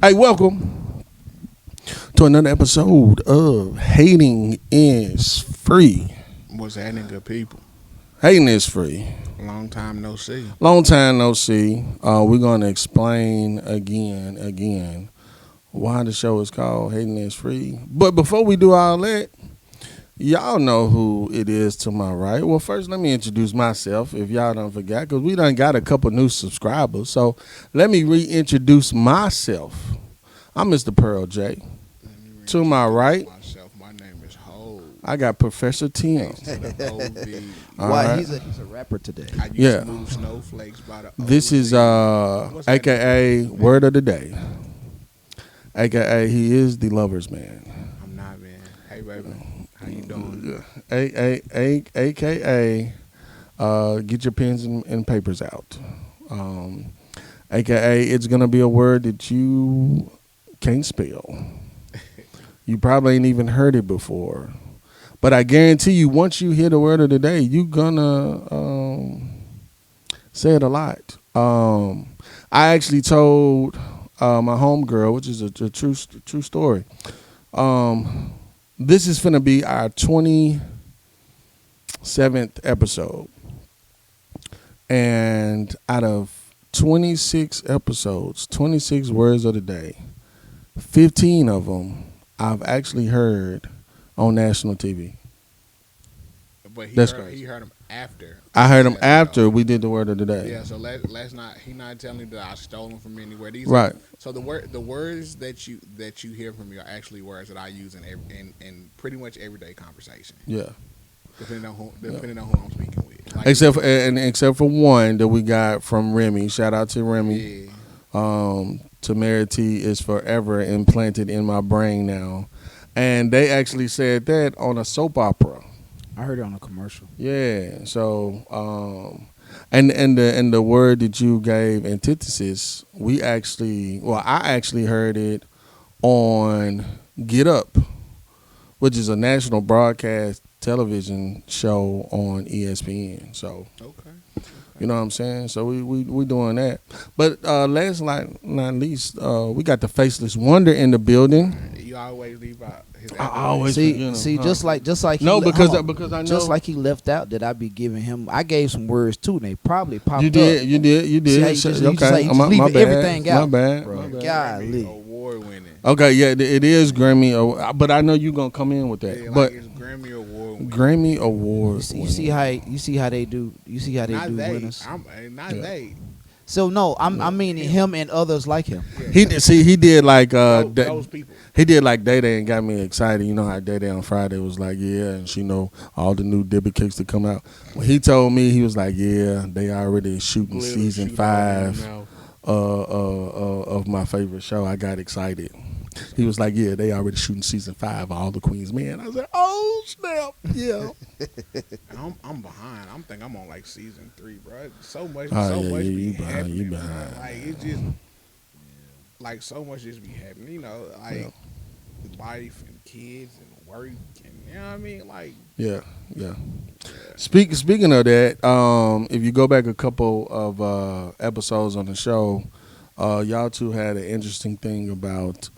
Hey, welcome to another episode of Hating is Free. What's happening, good people? Hating is free. Long time no see. Long time no see. We're going to explain again why the show is called Hating is Free. But before we do all that, y'all know who it is to my right. Well, first, let me introduce myself, if y'all don't forget, because we done got a couple new subscribers. So let me reintroduce myself. I'm Mr. Pearl J. To my right, my name is Ho. I got Professor Tim. Why he's a rapper today. I used to move snowflakes by the This is AKA Word of the Day. AKA he is the lover's man. I'm not, man. Hey, baby. How you doing? AKA get your pens and papers out. AKA it's going to be a word that you can't spell. You probably ain't even heard it before. But I guarantee you, once you hear the word of the day, you're going to say it a lot. I actually told my homegirl, which is a true story. This is going to be our 27th episode. And out of 26 episodes, 26 words of the day, 15 of them I've actually heard on national TV. But he heard them after. I heard them after we did the word of the day. Yeah, so let's not. He not telling me that I stole them from anywhere. These right. So the words that you hear from me are actually words that I use in pretty much everyday conversation. Yeah. Depending on who I'm speaking with. Like, except for one that we got from Remy. Shout out to Remy. Yeah. Temerity is forever implanted in my brain now. And they actually said that on a soap opera. I heard it on a commercial. Yeah. So and the word that you gave, antithesis, I actually heard it on Get Up, which is a national broadcast television show on ESPN. So okay. You know what I'm saying? So we doing that. But last not least, we got the Faceless Wonder in the building. You always leave out his I always see just like no, because I know just like he left out that I be giving him. I gave some words too, and they probably popped You did. See how you just leave everything out. My bad. Golly. Award winning. Okay, yeah, it is Grammy, but I know you're gonna come in with that. Yeah, but it's Grammy Award winning. Grammy Award. You see how they do. You see how they not do they. winners. They. So no, I mean him and others like him. Yeah. He did like those people. He did like Day Day and got me excited. You know how Day Day on Friday was like, yeah, and she know all the new Debbie kicks to come out. When he told me, he was like, yeah, they already shooting season 5 of my favorite show. I got excited. He was like, yeah, they already shooting season 5 of All the Queen's Men. I was like, oh snap, yeah. I'm behind. I think I'm on like season 3, bro. So much you happening. behind. Like it just like so much just be happening. You know, like life and kids and work and you know what I mean. Like yeah. Speaking of that, if you go back a couple of episodes on the show. Y'all two had an interesting thing about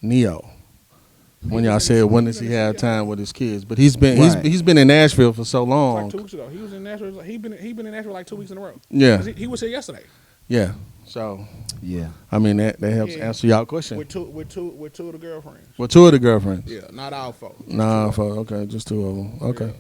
Neo. When y'all said when does he have time with his kids, but he's been in Nashville for so long. Like 2 weeks ago, he was in Nashville. He been in Nashville like 2 weeks in a row. Yeah, he was here yesterday. Yeah, so yeah, I mean that helps answer y'all question. With two of the girlfriends. With 2 of the girlfriends. Yeah, not all 4. Okay, just 2 of them. Okay. Yeah.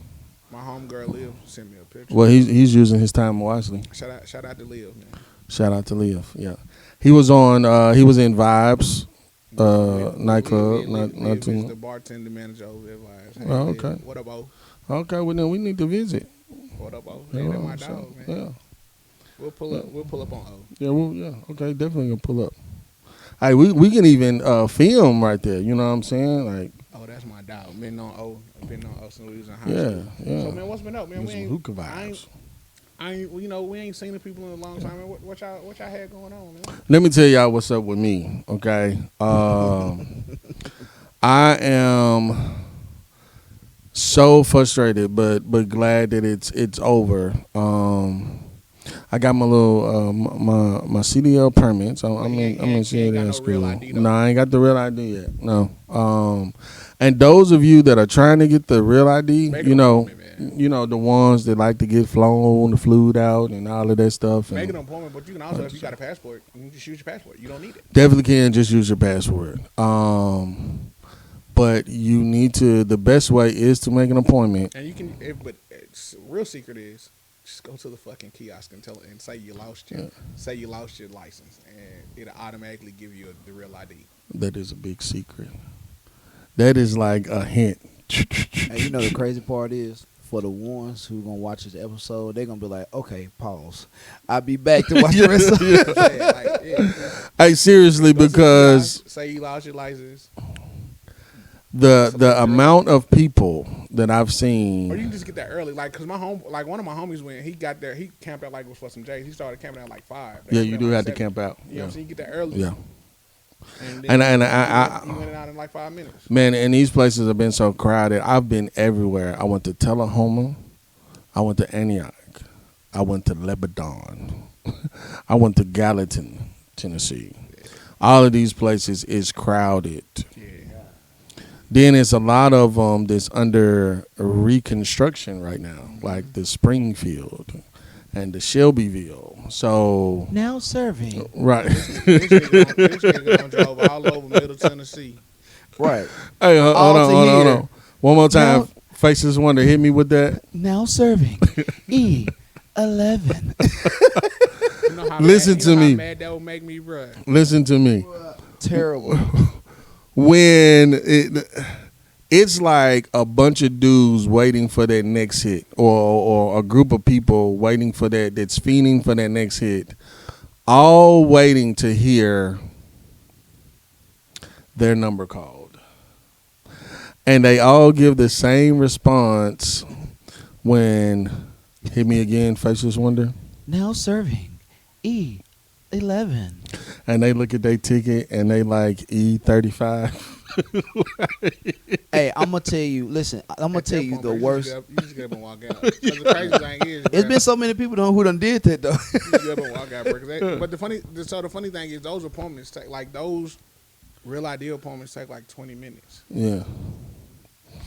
My homegirl Liv sent me a picture. Well, he's using his time wisely. Shout out to Liv, man. Shout out to Liv. Yeah, he was on. He was in Vibes nightclub. Not too the bartender manager over there. Vibes. Hey, oh, okay. What up, O? Okay, well then we need to visit. What up, O? Hey, that's my dog, man. Yeah. We'll pull up on O. Yeah, okay, definitely gonna pull up. Hey, we can even film right there. You know what I'm saying? Like, oh, that's my dog. Been on O since we was in high school. Yeah. So man, what's been up, man? We ain't hookah vibes. We ain't seen the people in a long time. Man. What y'all had going on, man? Let me tell y'all what's up with me. Okay, I am So frustrated, but glad that it's over. I got my little my CDL permits. I'm in CDL school. No, I ain't got the real ID yet. No. And those of you that are trying to get the real ID, Make you an know, appointment, man. you know the ones that like to get flown, the flued out, and all of that stuff. Make And an appointment, but you can also, if you got a passport, you can just use your passport. You don't need it. definitely can just use your password. But you need to. The best way is to make an appointment. And you can, but real secret is just go to the fucking kiosk and tell and say you lost your license, and it'll automatically give you the real ID. That is a big secret. That is like a hint. And you know the crazy part is, for the ones who gonna watch this episode, they're gonna be like, okay, pause. I'll be back to watch the rest of it. Hey, seriously, Go to the because kiosk, say you lost your license, the amount of people that I've or you seen. can just get there early. Like, cause one of my homies, when he got there, he camped out like it was for some J's. He started camping out like 5. They Yeah, opened you at do like have to 7. camp out. You know what I'm saying? You get there early. Yeah. And And then I you went out in like 5 minutes. man, and these places have been so crowded. I've been everywhere. I went to Tullahoma. I went to Antioch. I went to Lebanon. I went to Gallatin, Tennessee. All of these places is crowded. Yeah. Then it's a lot of that's under reconstruction right now, like the Springfield and the Shelbyville. So Now serving. right. This nigga done drove all over Middle Tennessee. Right. Hey, hold All on, to hold on, hold here. on. One more time. Now- Faces want to hit me with that. Now serving. E11. You know how Listen mad, to you know me. How mad that would make me, bruh. Listen to me. Terrible. When it's like a bunch of dudes waiting for that next hit, or a group of people waiting for that's fiending for that next hit, all waiting to hear their number called. And they all give the same response when hit me again, Faceless Wonder. Now serving. E11. And they look at their ticket and they like E35. Hey, I'm gonna tell you. Listen, I'm gonna tell you the worst. You just get up and walk out. 'Cause the crazy thing is, It's bruh, been so many people who done did that though. you just get up and walk out, bruh, 'cause but the funny thing is, those appointments take like those real ID appointments take like 20 minutes. Yeah.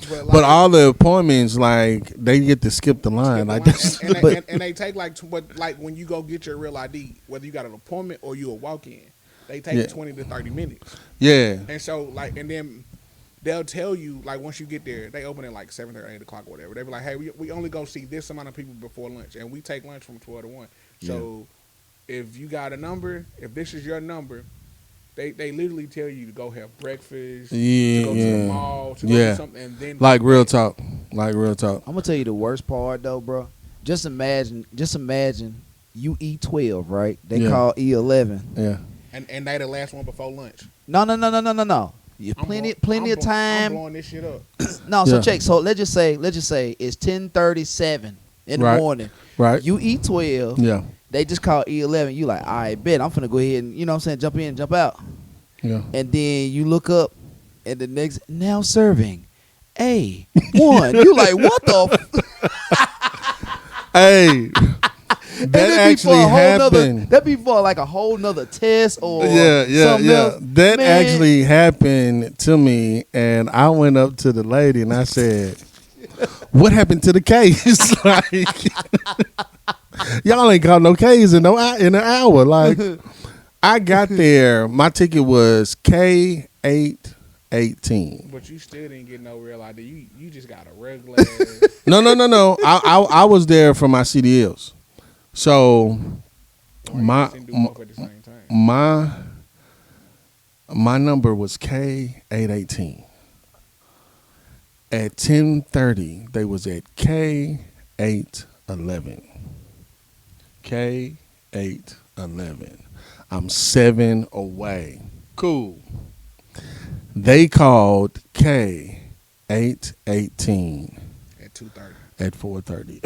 But But all the appointments, like, they get to skip the line. Like this. and they take like, but like when you go get your real ID, whether you got an appointment or you a walk in, they take Yeah. 20 to 30 minutes. Yeah. And so like, and then they'll tell you like once you get there, they open at like 7 or 8 o'clock or whatever. They be like, hey, we only go see this amount of people before lunch, and we take lunch from 12 to 1. So if you got a number, if this is your number, they literally tell you to go have breakfast, Yeah, to go to the yeah. mall, to go Yeah. do something, and then Like real talk. Like real talk. I'm gonna tell you the worst part though, bro. Just imagine you E12, right? They Yeah. call E11. Yeah. and they the last one before lunch. No. You plenty of I'm time. blowing this shit up. No, so Yeah. check. So let's just say it's 10:37 in the Right. morning. Right. You E12. Yeah. They just call E11. You like, all right, bet I'm finna go ahead and, you know what I'm saying, jump in, jump out. Yeah. And then you look up and the next, now serving A1. You like, what the Hey. That actually happened. That'd be for like a whole nother test or Yeah. something else. That Man. actually happened to me, and I went up to the lady and I said, "What happened to the case?" Like, y'all ain't got no case in an hour. Like, I got there. My ticket was K818. But you still didn't get no real ID. You just got a regular. No. I was there for my CDLs. So my didn't do both at the same time. my number was K818. At 10:30, they was at K811. K811. I'm 7 away. Cool. They called K818 At 2:30. at 4:30.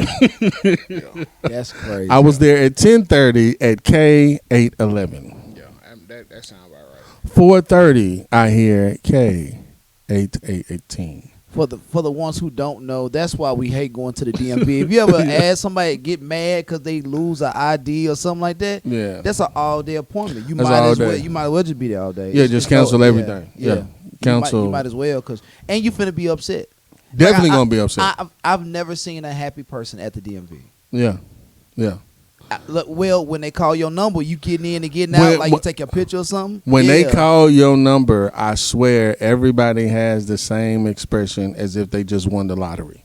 That's crazy. I was there at 10:30 at K811. Yeah, that sounds about right. 4:30, I hear K8818. for the ones who don't know, that's why we hate going to the DMV. If you ever ask somebody to get mad because they lose an ID or something like that, Yeah. that's an all day appointment. That's all As well. day. You might as well just be there all day. Yeah, just cancel everything. Yeah. Yeah. Cancel. You might as well and you finna be upset. Definitely Like, gonna be upset. I've never seen a happy person at the DMV. Yeah. Yeah. Look, well, when they call your number, you getting in and getting When- out, like you when- take your picture or something. When they Yeah. call your number, I swear everybody has the same expression as if they just won the lottery.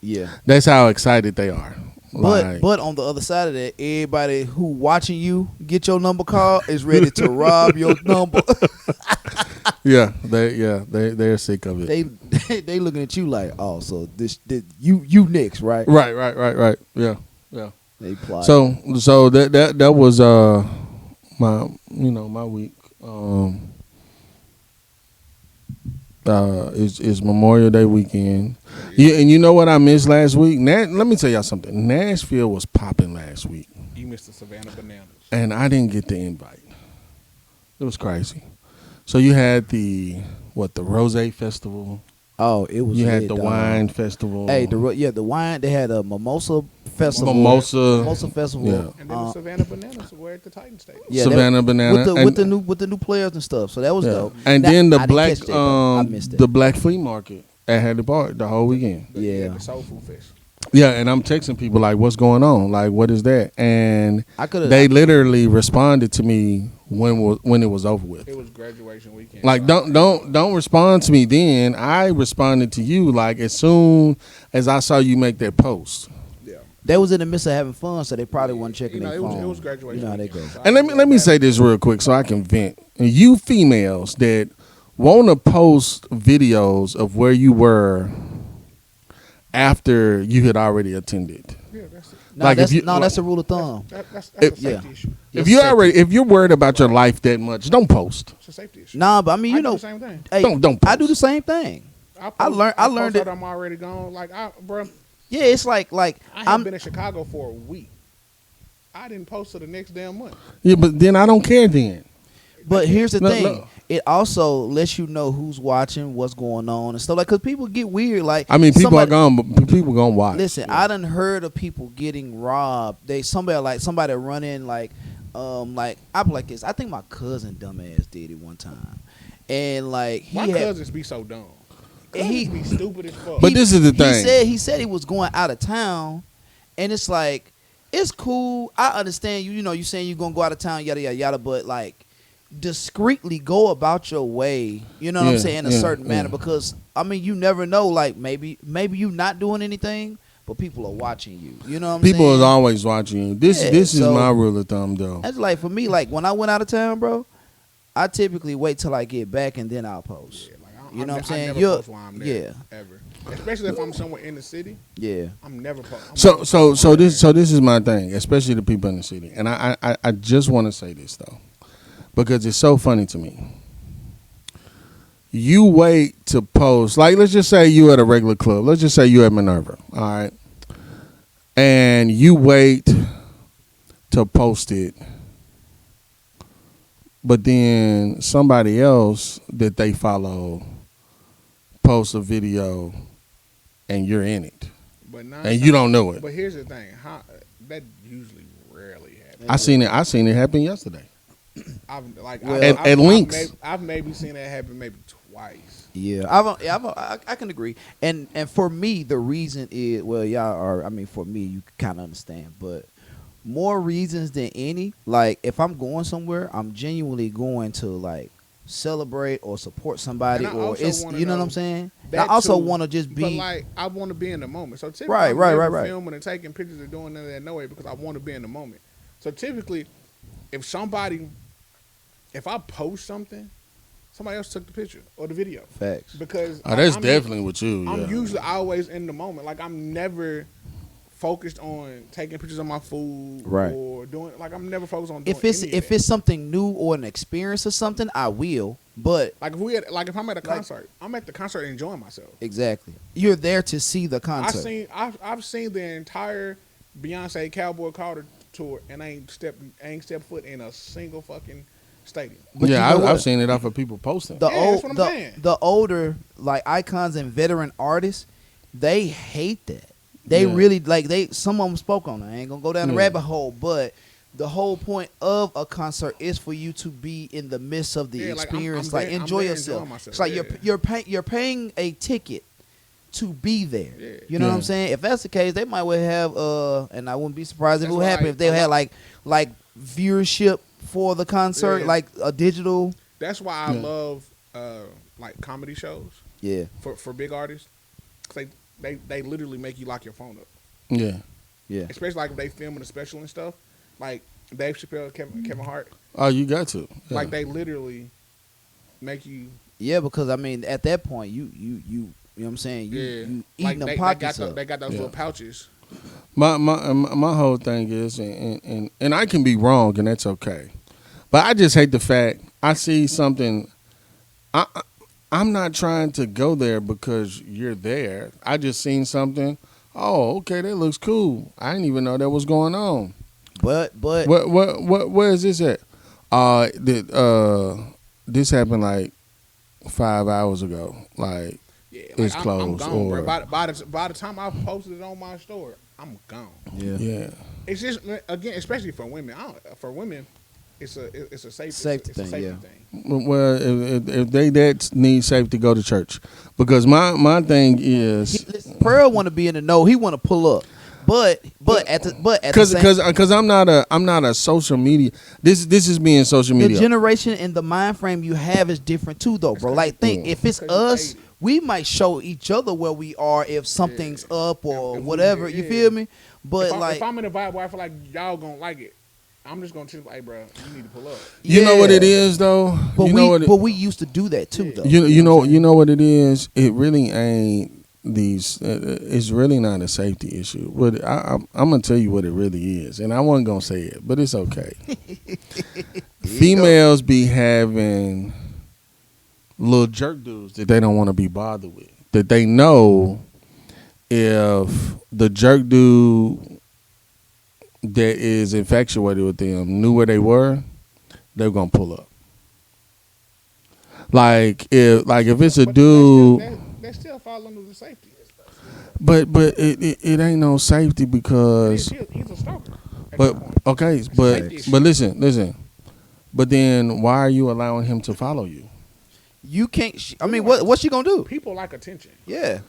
Yeah. That's how excited they are. But on the other side of that, everybody who watching you get your number called is ready to rob your number. they're sick of it. they looking at you like, oh, so this you next, right? Right. Yeah. They plot. So that was my my week. Is Memorial Day weekend. Yeah, and you know what I missed last week? Let me tell y'all something. Nashville was popping last week, You missed the Savannah Bananas. and I didn't get the invite. It was crazy. So you had the Rose Festival. oh, it was. You had lit, the dog. wine festival. Hey, the wine. They had a mimosa festival. Mimosa festival. Yeah. And then the Savannah Bananas were at the Titan Stadium. Yeah, Savannah Banana with and- the new players and stuff. So that was Yeah. dope. And Now, then the I didn't black catch that, though. I missed it. the black flea market at Hadley Park the whole weekend. Yeah. The Soul Food Fest. Yeah, and I'm texting people like, "What's going on? Like, what is that?" And I could have. they literally responded to me when it was over with. It was graduation weekend. Like, So don't respond to me then. I responded to you like as soon as I saw you make that post. yeah. They was in the midst of having fun, so they probably wasn't checking You know, their it was, phone. it was graduation. You know how they go. weekend. So And let me say this real quick so I can vent. You females that want to post videos of where you were after you had already attended. Yeah, that's it. No, Like, that's, if you- that's a rule of thumb. That's If- a safety issue. If you're worried about your life that much, don't post. It's a safety issue. Nah, but I mean, I you do know, the same thing. hey, Don't I do post. the same thing. I learned post it. that I'm already gone. Like, bro, Yeah, it's like I have I'm. been in Chicago for a week. I didn't post till the next damn month. Yeah, but then I don't care then. But here's the No, thing: no. it also lets you know who's watching, what's going on, and stuff. Like, cause people get weird. Like, I mean, people somebody- are gone, but people gonna watch. Listen, I done heard of people getting robbed. Somebody running like I'm like this. I think my cousin dumbass did it one time, and like My cousins be so dumb. And Cousins he- be stupid as fuck. But this is the thing. He said he was going out of town, and it's like it's cool. I understand you. You know, you saying you're gonna go out of town, yada yada yada. But like, discreetly go about your way. You know what I'm Yeah, saying, in a yeah, certain manner, yeah. because I mean, you never know. Like maybe you not doing anything, but people are watching you. You know what I'm saying? People is always watching you. This Yeah, is so- my rule of thumb, though. That's like for me. Like when I went out of town, bro, I typically wait till I get back and then I'll post. Yeah, like, You know what I'm I saying? never You're- post while I'm there, yeah. ever. Especially if I'm somewhere in the city, Yeah. I'm never posting. So this is my thing, especially the people in the city, and I just want to say this though, because it's so funny to me. You wait to post, like let's just say you at a regular club. Let's just say you at Minerva, all right, and you wait to post it, but then somebody else that they follow posts a video, and you're in it, But and you don't know it. But here's the thing: that usually rarely happens. I seen it happen yesterday. At Lynx. I've maybe seen that happen maybe twice. Yeah, I can agree, and for me the reason is for me you kind of understand, but more reasons than any. Like if I'm going somewhere, I'm genuinely going to like celebrate or support somebody, And I or also it's wanna you know what know I'm saying. That I also too, want to just But be like I want to be in the moment. So typically, Right, I'm right, never right. filming and taking pictures and doing none of that no way because I want to be in the moment. So typically, if I post something, somebody else took the picture or the video facts. because That's I'm definitely with you. I'm yeah. usually always in the moment. Like I'm never focused on taking pictures of my food, Right. or doing like I'm never focused on doing If it's any of that. it's something new or an experience or something, I will. But Like if I'm at a concert, I'm at the concert enjoying myself. exactly, you're there to see the concert. I've seen the entire Beyonce Cowboy Carter tour and I ain't stepped foot in a single fucking stadium. But yeah, you know what? I've seen it off of people posting. the Yeah, that's what I'm the, saying. the older like icons and veteran artists, they hate that. They Yeah. really like some of them spoke on it. I ain't gonna go down the Yeah. rabbit hole, but the whole point of a concert is for you to be in the midst of the Yeah, like, I'm experience, there- like I'm enjoy there yourself. enjoying myself, It's like yeah. you're paying a ticket to be there. Yeah. You know what I'm Yeah. saying? If that's the case, they might well have and I wouldn't be surprised if That's it would why, happen like, if they a had lot- like viewership for the concert, Yeah. like a digital. That's why I Yeah. love like comedy shows Yeah, for big artists. 'Cause they literally make you lock your phone up. Yeah. yeah. Especially like if they filming a special and stuff. Like Dave Chappelle, Kevin Hart. Oh, you got to. Yeah. Like they literally make you. Yeah, because I mean, at that point, you know what I'm saying? You eating like them they pockets got up. they got those Yeah. little pouches. My whole thing is, and I can be wrong, and that's okay. But I just hate the fact I see something. I'm not trying to go there because you're there. I just seen something. Oh, okay, that looks cool. I didn't even know that was going on. But Where is this at? This happened like 5 hours ago. Like, Yeah, It's I'm closed, gone, or- bro. By the time I posted it on my story, I'm gone. yeah. yeah, It's just again, especially for women. For women, it's a safety Safety it's a thing, safety yeah. thing. well, if they that need safety, go to church. Because my thing is. Pearl want to be in the know. He want to pull up, but at the same, Because I'm not a social media. This is being social the media. generation and the mind frame you have is different too, though, bro. Like, think if it's Because us, we might show each other where we are if something's up or If we- whatever. You yeah. feel me? But if I'm in a vibe where I feel like y'all gonna like it, I'm just gonna treat like, hey, bro, you need to pull up. You know what yeah. it is though. But you know what but we used to do that too, though. you know what it is. It really ain't these. It's really not a safety issue. But I'm gonna tell you what it really is, and I wasn't gonna say it, but it's okay. Females be having little jerk dudes that they don't want to be bothered with. That they know if the jerk dude that is infatuated with them knew where they were, they're gonna pull up. Like if it's a But dude, that still fall under the safety. but it ain't no safety because. He's a stalker. at But that point. okay, Safety but listen. But then why are you allowing him to follow you? You can't. I mean, what's she gonna do? People like attention, Yeah.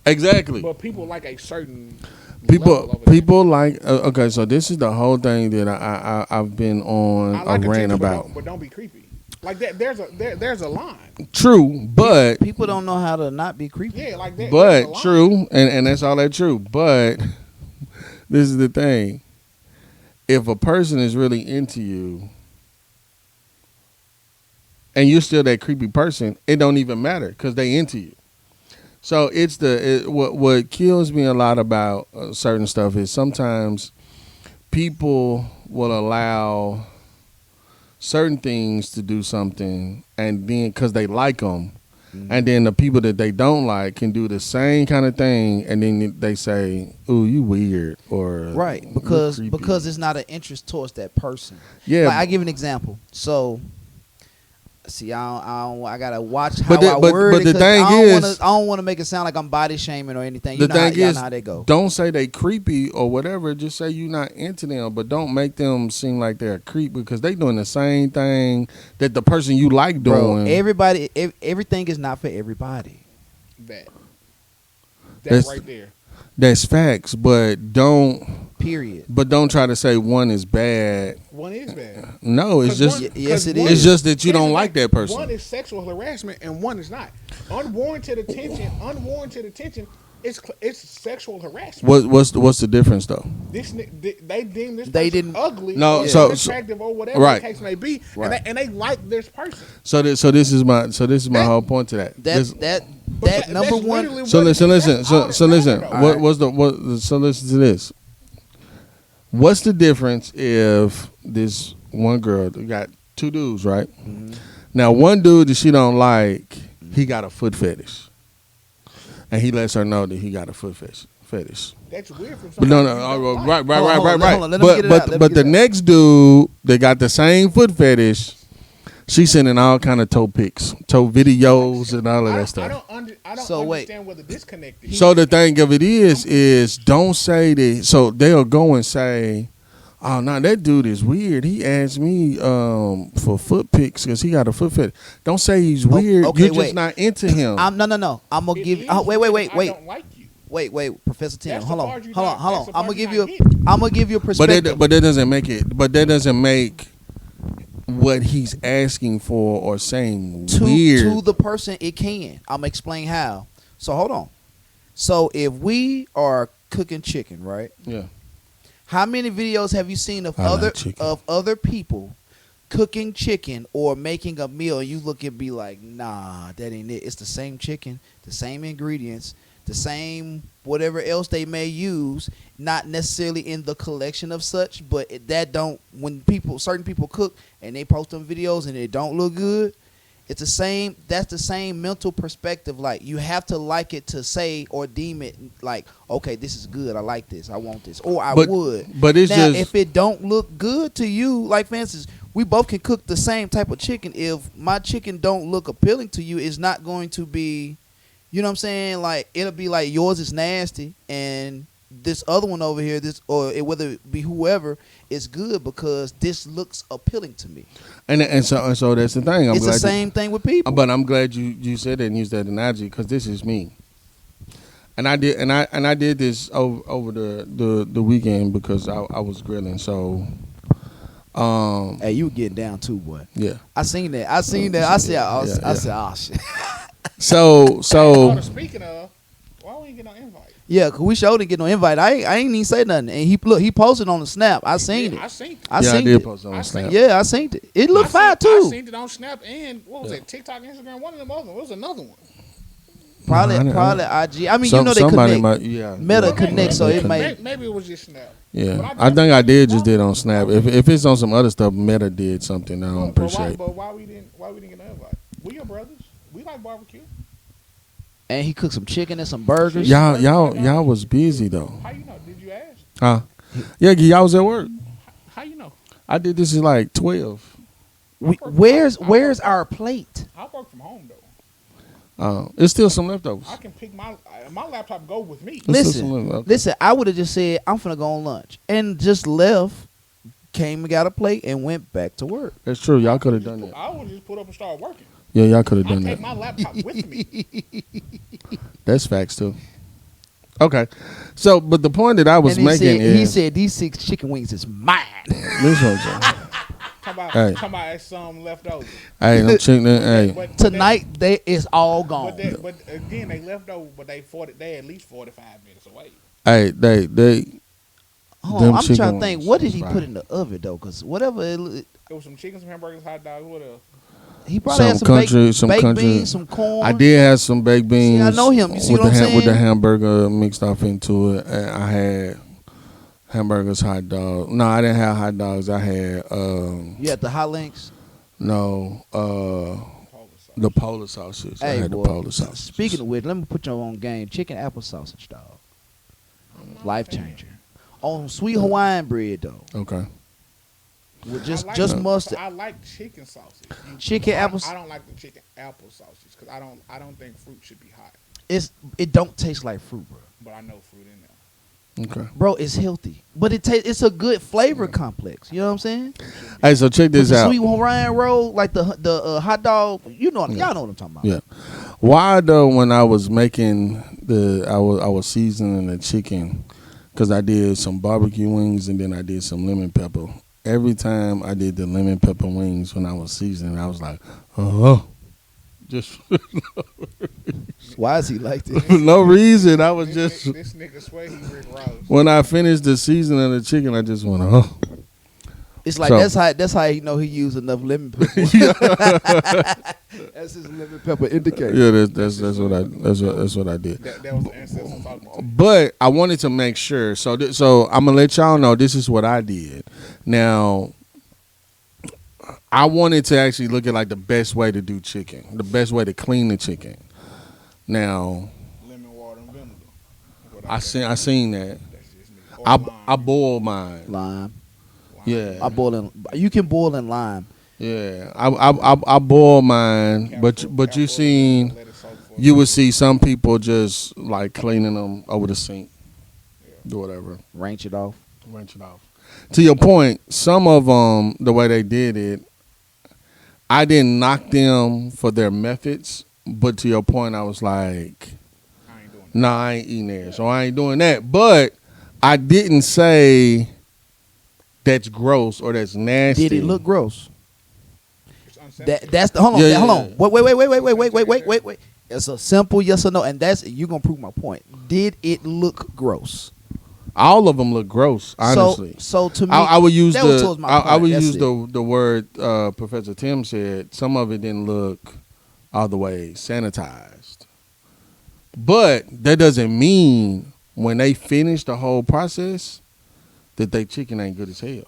Exactly. but people like a certain level People of attention. people like okay. So this is the whole thing that I've been on I like a rant attention, about. but don't be creepy. Like that, there's a line. True, but People don't know how to not be creepy. Yeah, like that. there's a but line. true, and that's all that true. But this is the thing: if a person is really into you, and you're still that creepy person, it don't even matter because they into you. So it's what kills me a lot about certain stuff is sometimes people will allow certain things to do something, and then because they like them, and then the people that they don't like can do the same kind of thing, and then they say, "Ooh, you weird," or Right, "You because creepy." it's not an interest towards that person. yeah, Like, I give an example. So, see, I gotta watch how But the- I but- word but it. the 'Cause thing is- I don't want to make it sound like I'm body shaming or anything. the You know how, thing y'all is, know how they go. don't say they creepy or whatever. Just say you not into them, but don't make them seem like they're a creep because they doing the same thing that the person you like Bro, doing. everything is not for everybody. That's That's- right there. That's facts, but don't Period. try to say one is bad. One is bad. No, it's 'Cause just one- yes, it 'cause is. one it's just that you here's don't the like thing. that person. One is sexual harassment and one is not. Unwarranted attention. It's sexual harassment. What's the difference though? They deem this They person didn't- ugly, No, or so- unattractive, or whatever right. the case may be, Right. and they like this person. So this is my whole point to that. That This- that But that number that's one. literally so what it listen, is. listen, That's so all so that listen. matters, though. What was the so listen to this. What's the difference if this one girl got two dudes, right? Mm-hmm. Now one dude that she don't like, he got a foot fetish, and he lets her know that he got a foot fetish. That's weird from But somebody no, you don't like. right. Hold on, let him get it out, let him But get the it out. next dude that got the same foot fetish, She sending all kind of toe pics, toe videos, and all of that stuff. I don't So wait. understand where the disconnect is. So the thing of it is don't say that. So they'll go and say, "Oh no, that dude is weird. He asked me for foot pics because he got a foot fetish." Don't say he's weird. okay, You're just wait. not into him. I'm no. I'm gonna It give. is Oh, wait. I don't like you. Wait, Professor Tim. That's the Hold on. part you Hold not- on. Hold that's on. the I'm part gonna you give not you. getting. I'm gonna give you a but perspective. that doesn't make it. But that doesn't make what he's asking for or saying weird. To the person, it can. I'm gonna explain how. So hold on. So if we are cooking chicken, right? Yeah. How many videos have you seen of I like other chicken. people cooking chicken or making a meal? And you look and be like, nah, that ain't it. It's the same chicken, the same ingredients, the same whatever else they may use. Not necessarily in the collection of such, but that don't. When certain people cook and they post them videos and it don't look good, it's the same. That's the same mental perspective. Like you have to like it to say or deem it like, okay, this is good. I like this. I want this, or I would. But it's Now, just if it don't look good to you, like for instance, we both can cook the same type of chicken. If my chicken don't look appealing to you, it's not going to be, you know what I'm saying? Like it'll be like yours is nasty and this other one over here, whether it be whoever, is good because this looks appealing to me. and so that's the thing. It's the same thing with people. But I'm glad you said that and used that analogy because this is me. And I did this over the weekend because I was grilling. So, Hey, you were getting down too, boy. yeah. I seen that. I said, I Yeah. said, oh shit. So Speaking of, why we ain't get no invite? Yeah, cause we sure didn't get no invite. I ain't even say nothing. And he posted on the snap. I seen Yeah, I it. seen it. I yeah, I seen did it. post it on I Snap. Yeah, I seen it. It looked fire I too. seen it on Snap and what was it? TikTok, Instagram, one of them other. What was another one? Probably I IG. I mean, you know they somebody connect. might, yeah, Meta yeah, connect, so they it may- connect. Maybe it was just Snap. Yeah, But I think I did just did on Snap. If it's on some other stuff, Meta did something I don't appreciate. But why we didn't get no invite? We your brothers. We like barbecue. And he cooked some chicken and some burgers. Y'all was busy though. How you know? Did you ask? Huh? Yeah, y'all was at work. How you know? I did this at like 12. Where's our plate? I work from home though. It's still some leftovers. I can pick my laptop go with me. It's still some Listen, leftovers. listen. I would have just said I'm finna go on lunch and just left, came and got a plate and went back to work. That's true. Y'all could have done that. I would just put up and start working. Yeah, y'all could have I done take that. my laptop with me. That's facts too. Okay, so but the point that I was And making he is said these 6 chicken wings is mine. this one. Talk about Hey. some left over. Hey, them chicken. Hey, But Tonight it's all gone. But again, they left over, but they at least 45 minutes away. hey, they. Hold them on, I'm trying chicken to think. wings What did was he fire. put in the oven though? Because whatever It was some chicken, some hamburgers, hot dogs. What else? he probably had Some some country- baked, some baked country- beans, some corn. I did have some baked beans. I know him. You see with what I'm the with the saying? hamburger mixed off into it. And I had hamburgers, hot dogs. No, I didn't have hot dogs. I had You had the hot links. the polar sausage. I Hey had boy. the polar sausage. Speaking of which, let me put you on game. Chicken apple sausage, dog. Life changer. On sweet Hawaiian bread though. Okay. With I just like- mustard. I like chicken sausage. Chicken apple. I don't like the chicken apple sausage because I don't think fruit should be hot. It don't taste like fruit, bro. But I know fruit in there. Okay. Bro, it's healthy, but it's a good flavor complex. You know what I'm saying? Hey, so check this With the out. sweet Hawaiian roll, like the hot dog. You know, Yeah. y'all know what I'm talking about. Yeah. Why though? When I was making I was seasoning the chicken, because I did some barbecue wings and then I did some lemon pepper. Every time I did the lemon pepper wings when I was seasoning, I was like, just Why is he like this? for no reason. I was This just nigga swear he Rick Ross. when I finished the seasoning of the chicken, I just went, It's like So- that's how he know he used enough lemon pepper. That's his lemon pepper indicator. Yeah, that's what I did. That was the ancestor talking to you. But I wanted to make sure. So I'm gonna let y'all know this is what I did. Now, I wanted to actually look at like the best way to do chicken, the best way to clean the chicken. Now, Lemon water and vinegar. What I seen that. That's just me. Or lime. I boiled mine. Lime. Lime. Yeah. You can boil in lime. Yeah, I boil mine, but you seen Let it soak for a you minute. would see some people just like cleaning them over the sink, do whatever, Range it off. rinse it off. To your point, some of them the way they did it, I didn't knock them for their methods, but to your point, I was like, I ain't doing it. nah, I ain't eating there, so I ain't doing that. But I didn't say that's gross or that's nasty. Did it look gross? It's unsanitary. That's the hold on, Yeah, hold yeah, on. yeah. Wait. It's a simple yes or no, and that's you gonna prove my point. Did it look gross? All of them look gross, honestly. So to me, I would use that was towards my I would point. That's use it. the word Professor Tim said. Some of it didn't look all the way sanitized, but that doesn't mean when they finish the whole process that they chicken ain't good as hell.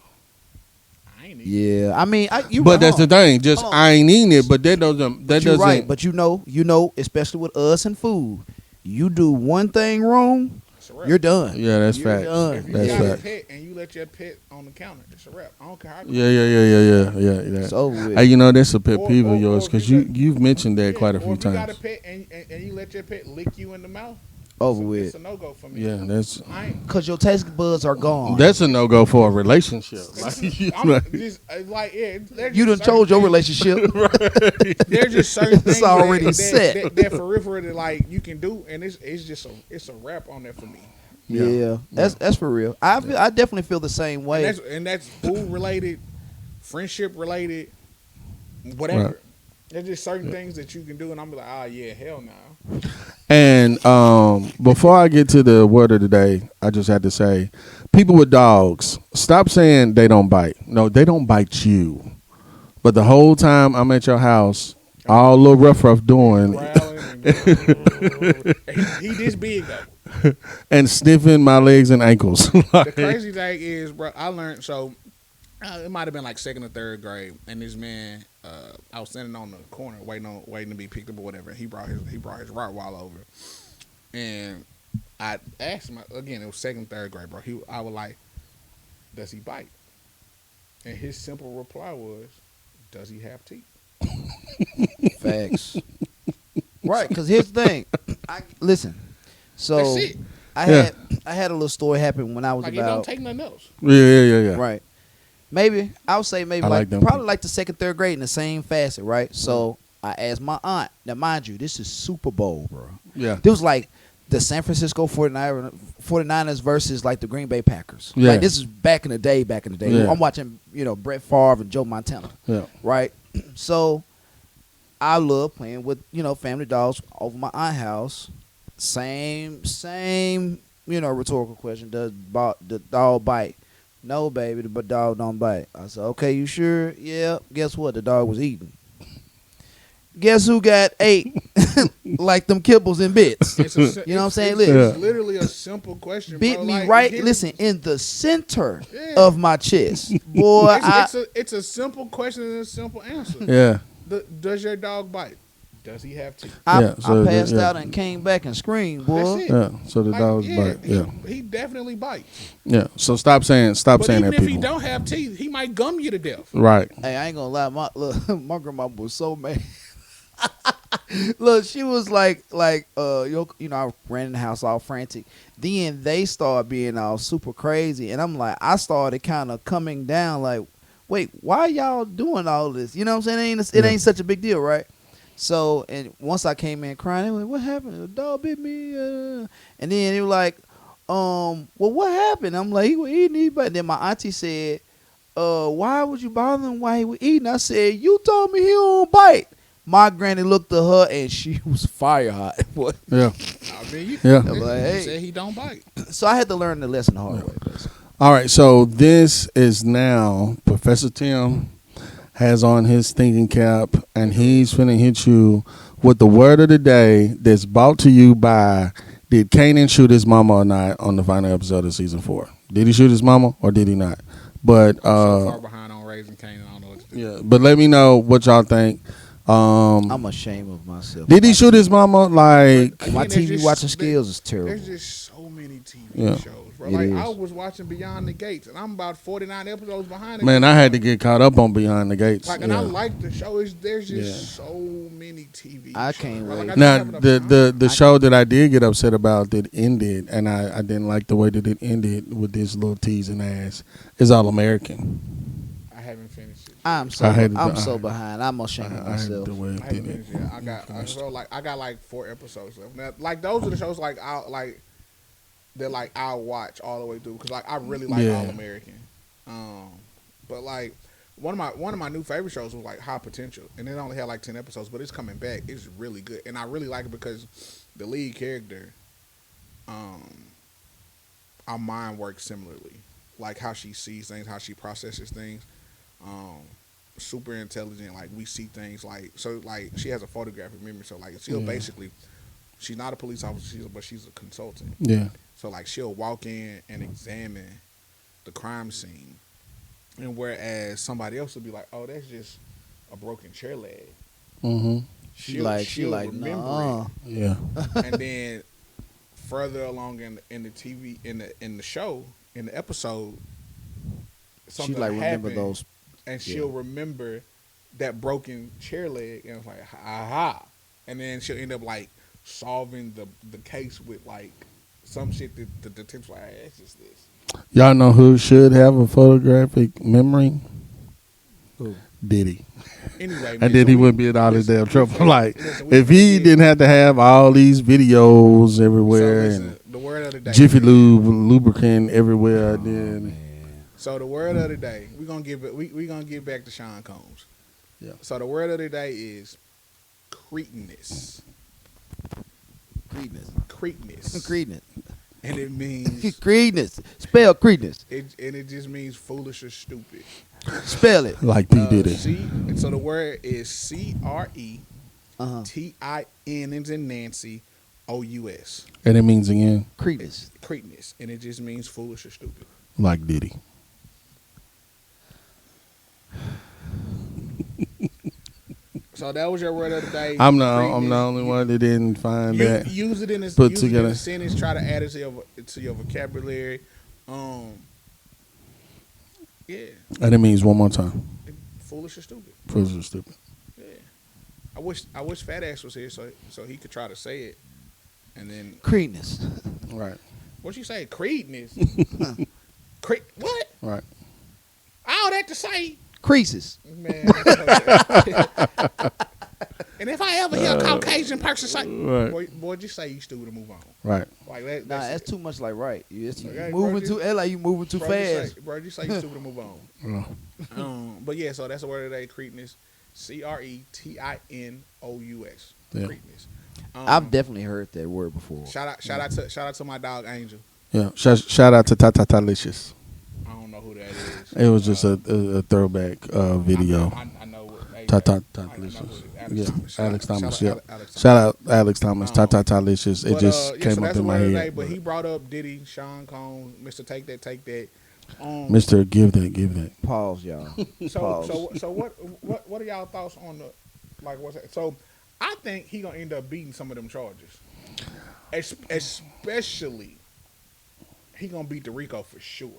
I ain't eating. Yeah, I mean, you. But that's the thing. Just Hold on. I ain't eating it. But that doesn't. That You're doesn't. right, but you know, especially with us and food, you do one thing wrong, It's a wrap. you're done. Yeah, that's You're facts. done. If you That's got a fact. pet and you let your pet on the counter, it's a wrap. I don't care how. Yeah. It's over with. Hey, you know that's a pet Or- peeve or- of yours or if because you you've mentioned that Yeah, quite a or few if you got a times. pet and you let your pet lick you in the mouth, Over it's with. a no go for me. Yeah, that's I ain't. Cause your taste buds are gone. that's a no go for a relationship. Like, you I'm know, just like yeah. there's You done just chose your certain relationship. things- There's just certain things already that, set. That peripheral that like you can do, and it's just a wrap on that for me. Yeah, that's for real. I definitely feel the same way. And that's food related, friendship related, whatever. Right. There's just certain things that you can do, and I'm like, yeah, hell no. And before I get to the word of the day, I just had to say, people with dogs, stop saying they don't bite. No, they don't bite you. But the whole time I'm at your house, all little rough doing Growling and he this big though. and sniffing my legs and ankles. The crazy thing is, bro, I learned so. It might have been like second or third grade, and this man, I was standing on the corner waiting to be picked up or whatever. He brought his Rottweiler over, and I asked him again. It was second, third grade, bro. I was like, "Does he bite?" And his simple reply was, "Does he have teeth?" Facts. Right, because here's the thing. Listen. So That's it. I had a little story happen when I was Like it don't about take nothing else. Yeah. right. Maybe I would say maybe I like like them probably people. like the second, third grade in the same facet, right? So I asked my aunt. Now, mind you, this is Super Bowl, bro. Yeah. This was like the San Francisco 49ers versus like the Green Bay Packers. Yeah. Like this is back in the day. Yeah. I'm watching, Brett Favre and Joe Montana, Yeah. right? So I love playing with, family dogs over my aunt's house. Same, rhetorical question. Does the dog bite? No, baby, the dog don't bite. I said, okay, you sure? Yeah. Guess what? The dog was eating. Guess who got ate like them kibbles and bits? You know what I'm saying? Listen, It's literally a simple question. bit bro. me Like, right. it- Listen, in the center Yeah. of my chest, boy. It's a simple question and a simple answer. Yeah. Does your dog bite? Does he have teeth? I Yeah, so passed yeah. out and came back and screamed, boy. That's it. Yeah. So the Like, dogs yeah, bite. Yeah. He definitely bites. Yeah. So stop saying But that, even if he people. don't have teeth, he might gum you to death. Right. Hey, I ain't gonna lie, my grandma was so mad. Look, she was like, I ran in the house all frantic. Then they started being all super crazy, and I'm like, I started kind of coming down, like, wait, why y'all doing all this? You know what I'm saying? It ain't such a big deal, right? So, and once I came in crying, they were like, what happened? The dog bit me. And then they were like, well, what happened? I'm like, he was eating, but then my auntie said, why would you bother him while he was eating? I said, you told me he don't bite. My granny looked at her and she was fire hot. Boy. Yeah. I mean, you Yeah. I'm like, hey. said he don't bite. So I had to learn the lesson the hard way. Basically. All right, so this is now Professor Tim has on his thinking cap, and he's finna hit you with the word of the day that's brought to you by did Kanan shoot his mama or not on the final episode of season 4? Did he shoot his mama or did he not? But So far behind on Raising Cain, I don't know what to do. yeah, but let me know what y'all think. I'm ashamed of myself. Did he shoot his mama? Like, My And there's TV just- watching skills is terrible. There's just so many TV Yeah. shows, bro. It Like is. I was watching Beyond the Gates, and I'm about 49 episodes behind. man, I had to get caught up on Behind the Gates. Like, and I Yeah. like the show. There's just Yeah. so many TV. I shows, can't bro. wait. Like, I just Now have enough the time. the show that I did get upset about that ended, and I didn't like the way that it ended with this little teasing ass, is All American. I haven't finished it. I'm so I hated I'm the- so behind. I'm ashamed of I hated myself. the way I it haven't did finished it. it. I got like 4 episodes left. Now, like those are the shows like I'll watch all the way through because like I really like Yeah. All American. But like one of my new favorite shows was like High Potential, and it only had like 10 episodes, but it's coming back. It's really good, and I really like it because the lead character, our mind works similarly, like how she sees things, how she processes things. Super intelligent. Like we see things like so. Like she has a photographic memory, so like she'll Yeah. basically, she's not a police officer, but she's a consultant. Yeah. So like she'll walk in and examine the crime scene, and whereas somebody else will be like, "Oh, that's just a broken chair leg." Mm-hmm. She like remember nah. Yeah. it, and then further along in the TV in the show in the episode, She something like remember happened, those. and she'll remember that broken chair leg, and it's like, aha, and then she'll end up like solving the case with like some shit that the detective's like, hey, it's just this. Y'all know who should have a photographic memory? Who? Diddy. Anyway, And then he wouldn't be in all this listen, damn trouble. listen, Like, listen, we if he forget. didn't have to have all these videos So everywhere listen, the word of the day. and Jiffy Lube lubricant everywhere, then So the word of the day, we're gonna give it. We gonna give back to Sean Combs. Yeah. So the word of the day is cretinous. Credence. Cretinous. Credence. And it means Credence. Spell credence. it just means foolish or stupid. Spell it. like P. Diddy. And so the word is CRETIN Uh-huh. as in Nancy OUS. And it means again, Credence. Cretinous, and it just means foolish or stupid. like Diddy. So that was your word of the day. I'm the Cretinous. only one that didn't find You, that. use it in a, put use it in together. a sentence. Try to add it to your vocabulary. Yeah, And it means one more time. foolish or stupid. Foolish or stupid. Yeah, I wish Fat Ass was here so he could try to say it. And then Credence. Right. what you say? Creedness. What? Right. All that to say, Creases. man. And if I ever hear a Caucasian person say, Right. boy, just say you stupid and move on. Right. Like that. Nah, That's that's too much like right. You Okay, moving bro, too it's like you moving too bro, fast. Just say you stupid and move on. Oh, But yeah, so that's the word of the day, cretinous. CRETINOUS. Yeah. Cretinous. I've definitely heard that word before. shout out to my dog Angel. yeah. Shout out to Tata Talicious. I don't know who that is. It was just a throwback video. I know what Tata I know Talicious. who it Yeah, is. Alex Thomas. Shout Yeah. out Alex Thomas. Shout out Alex Thomas. Um, Tata Talicious. It But, just yeah, came so up that's in the my word of the head. day, but he brought up Diddy, Sean Combs, Mr. Take That. Mr. Give that. Pause, y'all. Pause. So what are y'all thoughts on the like what's that? So I think he gonna end up beating some of them charges, especially he gonna beat the Rico for sure.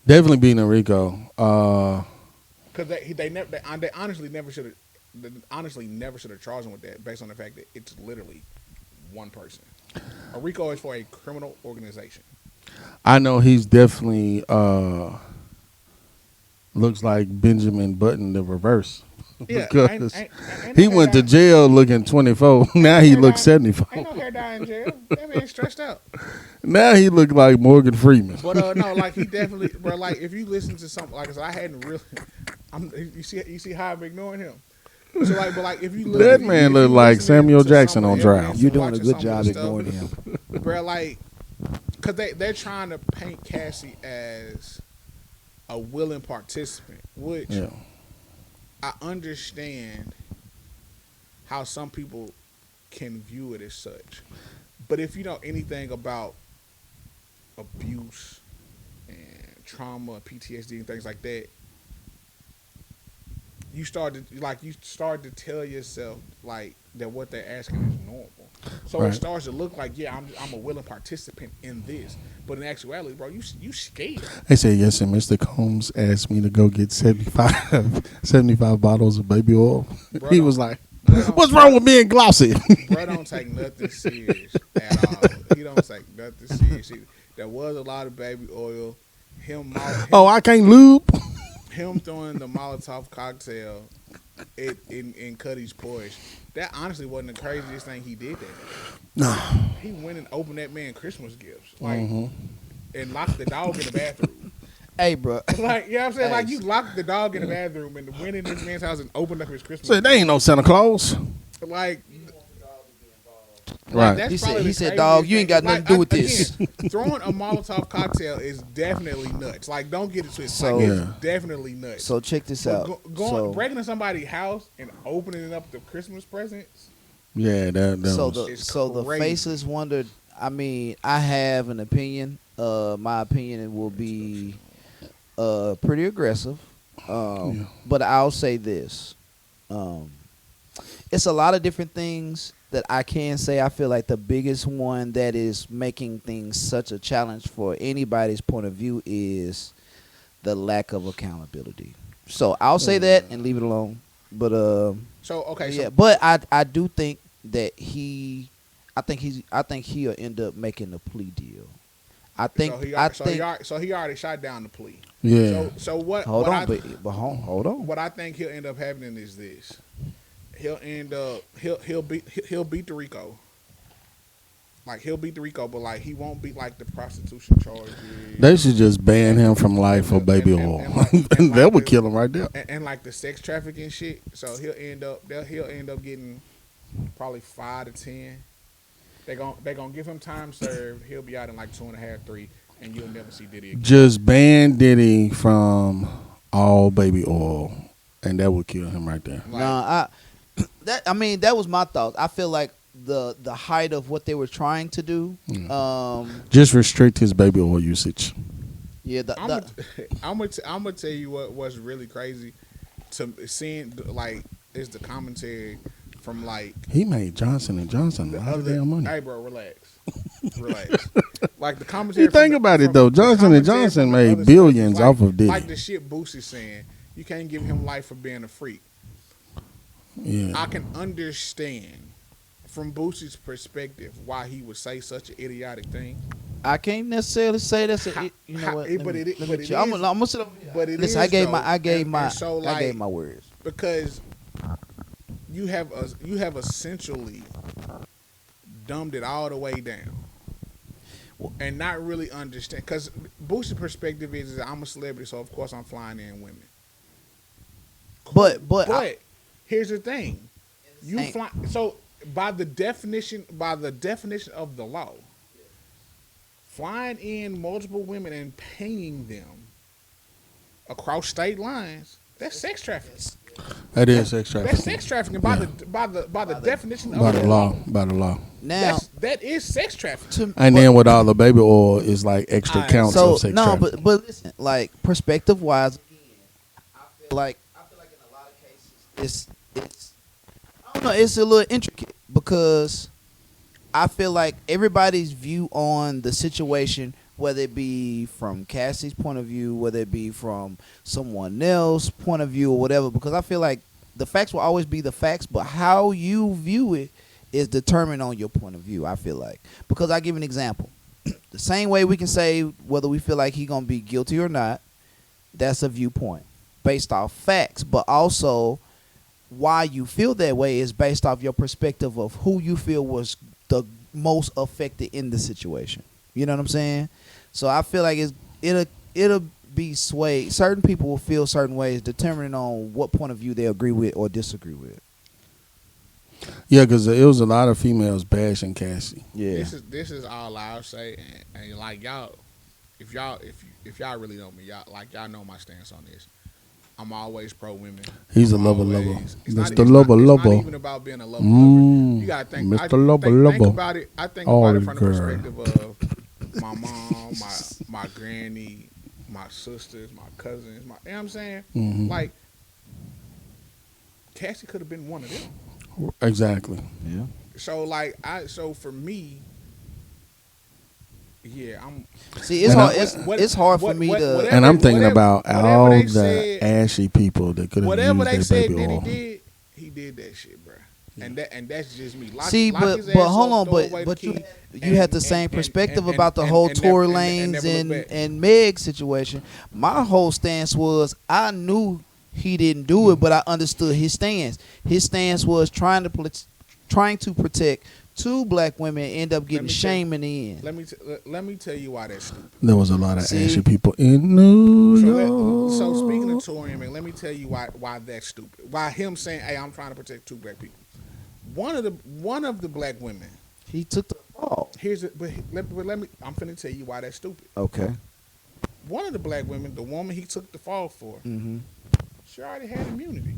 Definitely beating Rico. Because they honestly never should have charged him with that based on the fact that it's literally one person. A RICO is for a criminal organization. I know he's definitely looks like Benjamin Button the reverse. Yeah, Because ain't he no went hair to jail looking 24. Now he Hair looks dye- 74. Ain't no hair dye in jail. That man stressed out. Now he look like Morgan Freeman. But no, like he definitely, bro. Like if you listen to something, like I said, I hadn't really. You see how I'm ignoring him. So like, but like if you look, That man look like Samuel Jackson on trial. evidence You're and doing a watching good some of job the stuff, ignoring him. bro. Like, cause they're trying to paint Cassie as a willing participant, which Yeah. I understand how some people can view it as such. But if you know anything about abuse and trauma, PTSD, and things like that, you start to tell yourself like that what they're asking is normal. So Right. it starts to look like, yeah, I'm a willing participant in this, but in actuality, bro, you scared. They said, yes, and Mr. Combs asked me to go get 75 bottles of baby oil. Bro, He was like, bro, what's wrong with being glossy? Bro don't take nothing serious at all. He don't take nothing serious. There was a lot of baby oil. Oh, I can't lube? Him throwing the Molotov cocktail in Cuddy's porch. That honestly wasn't the craziest thing he did that day. No. He went and opened that man Christmas gifts, like, Mm-hmm. and locked the dog in the bathroom. Hey, bro. Like, you know what I'm saying? Hey. Like, you locked the dog in the bathroom and went in this man's house and opened up his Christmas. Said, they ain't no Santa Claus. Like, Right. that's He probably said, the he said, craziest dog, you ain't got thing. nothing to do with Again, this. Throwing a Molotov cocktail is definitely nuts. Like, don't get it twisted. So- Like, Yeah. it's definitely nuts. So check this But out. breaking into somebody's house and opening up the Christmas presents. Yeah, that So was. the crazy. faceless wonder. I mean, I have an opinion. My opinion will be pretty aggressive. Yeah. But I'll say this: it's a lot of different things that I can say. I feel like the biggest one that is making things such a challenge for anybody's point of view is the lack of accountability. So I'll say that and leave it alone. But So, okay. So, yeah, but I do think that I think he'll end up making a plea deal. I think so he already shot down the plea. Yeah. So what? hold what on, I, but hold on. What I think he'll end up happening is this. He'll end up he'll beat the RICO. Like, he'll beat the RICO, but like he won't beat like the prostitution charges. They should just ban him from life for baby oil. That would kill him right there. And like the sex trafficking shit. So he'll end up getting probably 5 to 10. They gonna give him time served. He'll be out in like 2.5, 3, and you'll never see Diddy again. Just ban Diddy from all baby oil, and that would kill him right there. Like, That was my thoughts. I feel like the height of what they were trying to do. Just restrict his baby oil usage. Yeah, I'm gonna tell you what's really crazy to seeing, like, is the commentary from like He made Johnson and Johnson a lot of damn money. Hey, bro, relax. Like the commentary. You think about it though, Johnson and Johnson made billions off of Diddy. Like the shit Boosie's saying, you can't give him life for being a freak. Yeah. I can understand from Boosie's perspective why he would say such an idiotic thing. I can't necessarily say that's a. You know How- what? but it is- but it I'm is- gonna sit up. But it Listen, is, I gave though. my So, I gave like, my words. because you have essentially dumbed it all the way down and not really understand. Because Boosie's perspective is that I'm a celebrity, so of course I'm flying in women. But Here's the thing: you Ain't- fly. So by the definition of the law, flying in multiple women and paying them across state lines, that's sex trafficking. That is sex trafficking. That's sex trafficking by the definition By of the law. By the law. now That is sex trafficking. And then with all the baby oil is like extra Alright, counts so of sex no, trafficking. but listen, like perspective wise, I feel like in a lot of cases it's I don't know, it's a little intricate because I feel like everybody's view on the situation, whether it be from Cassie's point of view, whether it be from someone else's point of view or whatever, because I feel like the facts will always be the facts, but how you view it is determined on your point of view, I feel like. Because I give an example. The same way we can say whether we feel like he's going to be guilty or not, that's a viewpoint based off facts, but also why you feel that way is based off your perspective of who you feel was the most affected in the situation. You know what I'm saying? So I feel like it'll be swayed. Certain people will feel certain ways depending on what point of view they agree with or disagree with. Yeah, because it was a lot of females bashing Cassie. Yeah. This is all I'll say, and like y'all, if y'all really know me, y'all know my stance on this. I'm always pro women. He's a I'm lover, always- lover. it's not- Mr. it's Lover, not- lover. It's not even about being a lover. Mm, You gotta think. Mr. Lover, Think lover. about it. I think Oh, about it from the girl. perspective of my mom, my granny, my sisters, my cousins. You know what I'm saying? Mhm. Like, Cassie could have been one of them. Exactly. Yeah. So so for me, yeah, I'm. See, it's And hard. I- It's hard for me to. whatever- And I'm thinking whatever- about whatever all they the said- ashy people that could have Whatever they used their said baby that oil. he did that shit, bro. And that's just me. See, Lock but his but ass hold up, on, throw away the but you key, had the and- same and- perspective and- about the and- whole and Tory never- Lanez never look and back. and Meg situation. My whole stance was I knew he didn't do it, but I understood his stance. His stance was trying to protect two black women, end up getting me tell- shame in the end. Let me tell you why that's stupid. There was a lot of See? ashy people in New York. So speaking of Tory, man, let me tell you why that's stupid. Why him saying, "Hey, I'm trying to protect two black people." One of the black women. He took the fall. But let me. I'm finna tell you why that's stupid. Okay. One of the black women, the woman he took the fall for, Mm-hmm. she already had immunity.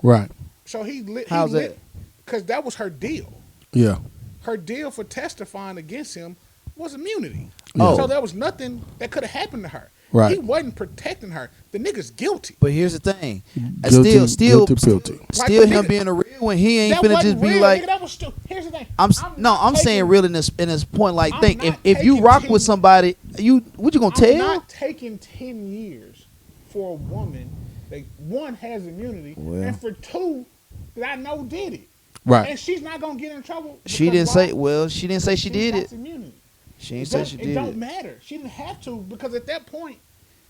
Right. So he lit. How's that? Because that was her deal. Yeah. Her deal for testifying against him was immunity. Oh. So there was nothing that could have happened to her. Right. He wasn't protecting her. The nigga's guilty. But here's the thing. Guilty, Still, guilty. still Like the him nigga- being a real one. He ain't That finna wasn't just be real, like. nigga, that was stupid. Here's the thing. I'm not saying taking- real in this point. Like, I'm think not if you taking rock 10 with somebody, what you gonna I'm tell? not taking 10 years for a woman that one has immunity, Well. and for two that I know did it. Right. And she's not gonna get in trouble. She because didn't why? say. Well, she didn't say she did got it. Immunity. She didn't say she It did don't it. matter. She didn't have to because at that point,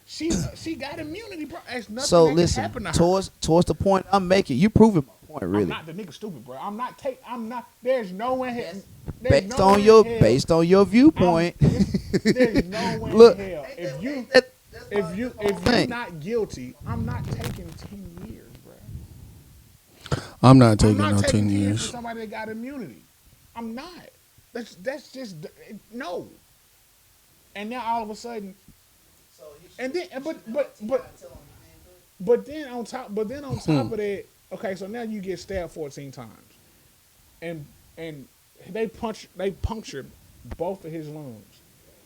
she got immunity, bro. There's nothing So that can listen, happen to her. towards the point I'm making, you proving my point I'm really. not the nigga stupid, bro. I'm not. There's no way. Based on your viewpoint. There's no way Look, in hell. that- If you're thing. not guilty, I'm not taking 10 years, bro. I'm not I'm taking not no taking 10 10 years years. for somebody that got immunity. I'm not. That's just no. And now all of a sudden, and then but then on top of that, okay, so now you get stabbed 14 times, and they punctured both of his lungs,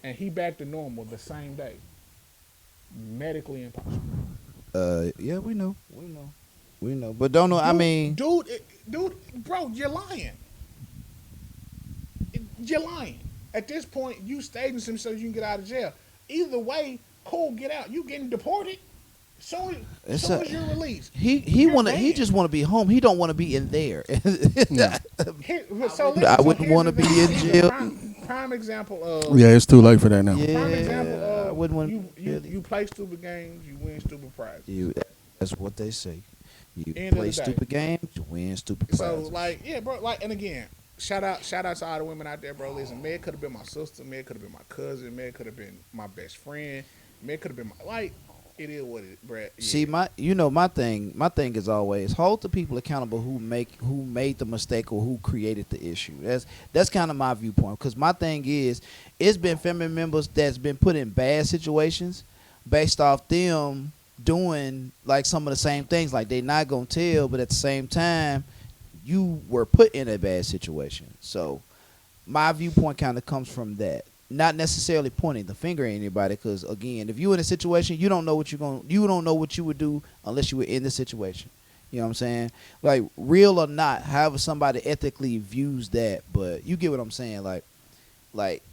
and he back to normal the same day. Medically impossible. Yeah, we know. But don't know. I mean, dude, bro, you're lying. You're lying. At this point, you staging some so you can get out of jail. Either way, cool, get out. You getting deported. Soon as you're released. he banned. just want to be home. He don't want to be in there. I wouldn't wanna be in jail. Prime example of Yeah, it's too late for that now. prime example Yeah, of I wouldn't want you play stupid games, you win stupid prizes. That's what they say. You End of play the day. stupid games, you win stupid So prizes. like, yeah, bro, like, and again, shout out to all the women out there, bro. Listen, Meg could have been my sister, Meg could have been my cousin, Meg could have been my best friend, Meg could have been my, like, it is what it is, Brad. Yeah. See, my thing is always hold the people accountable who made the mistake or who created the issue. That's kind of my viewpoint. Because my thing is, it's been family members that's been put in bad situations based off them doing like some of the same things. Like they not gonna tell, but at the same time, you were put in a bad situation. So my viewpoint kind of comes from that. Not necessarily pointing the finger at anybody, because again, if you're in a situation, you don't know what you don't know what you would do unless you were in the situation. You know what I'm saying? Like real or not, however somebody ethically views that, but you get what I'm saying. Like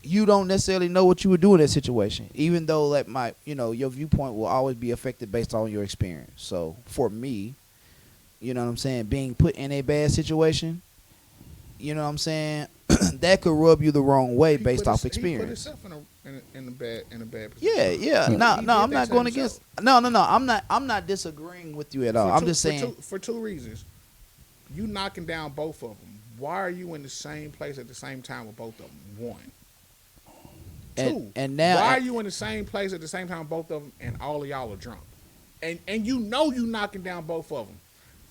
you don't necessarily know what you would do in that situation, even though like your viewpoint will always be affected based on your experience. So for me, you know what I'm saying, being put in a bad situation, you know what I'm saying, that could rub you the wrong way He based put off his- experience. He put himself in a bad position. Yeah. He No, did I'm that not to going himself. against. No. I'm not disagreeing with you at all. I'm just saying. For two reasons. You knocking down both of them. Why are you in the same place at the same time with both of them? One. Two. And now why are you in the same place at the same time with both of them and all of y'all are drunk? And you know you knocking down both of them.